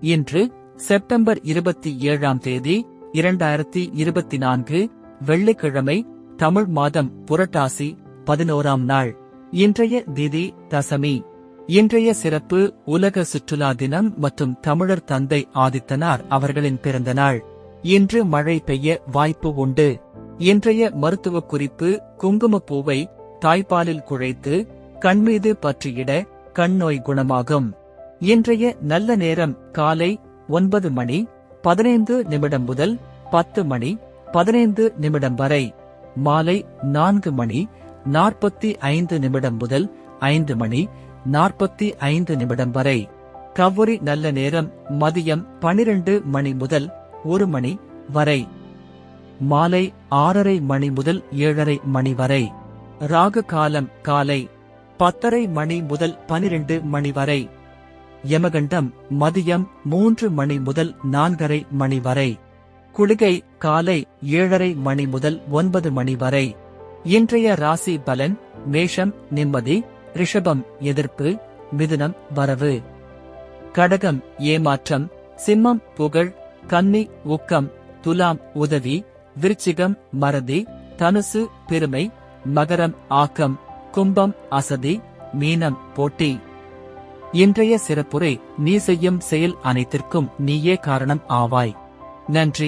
இன்று செப்டம்பர் 27ஆம் தேதி 2024 வெள்ளிக்கிழமை, தமிழ் மாதம் புரட்டாசி 11ஆம் நாள். இன்றைய திதி தசமி. இன்றைய சிறப்பு உலக சுற்றுலா தினம் மற்றும் தமிழர் தந்தை ஆதித்தனார் அவர்களின் பிறந்த நாள். இன்று மழை பெய்ய வாய்ப்பு உண்டு. இன்றைய மருத்துவ குறிப்பு: குங்குமப்பூவை தாய்ப்பாலில் குழைத்து கண்மீது பற்றியிட கண் நோய் குணமாகும். இன்றைய நல்ல நேரம் காலை 9 மணி 15 நிமிடம் முதல் 10 மணி 15 நிமிடம் வரை. மாலை 4 மணி 45 நிமிடம் முதல் 5 மணி 45 நிமிடம் வரை. கவுரி நல்ல நேரம் மதியம் 12 மணி முதல் 1 மணி வரை. மாலை 6:30 மணி முதல் 7:30 மணி வரை. ராகு காலம் காலை 10:30 மணி முதல் 12 மணி வரை. யமகண்டம் மதியம் 3 மணி முதல் 4:30 மணி வரை. குளிகை காலை 7:30 மணி முதல் 9 மணி வரை. இன்றைய ராசி பலன்: மேஷம் நிம்மதி, ரிஷபம் எதிர்ப்பு, மிதுனம் வரவு, கடகம் ஏமாற்றம், சிம்மம் புகழ், கன்னி ஊக்கம், துலாம் உதவி, விருச்சிகம் மறதி, தனுசு பெருமை, மகரம் ஆக்கம், கும்பம் அசதி, மீனம் போட்டி. இன்றைய சிறப்புரை: நீ செய்யும் செயல் அனைத்திற்கும் நீயே காரணம் ஆவாய். நன்றி.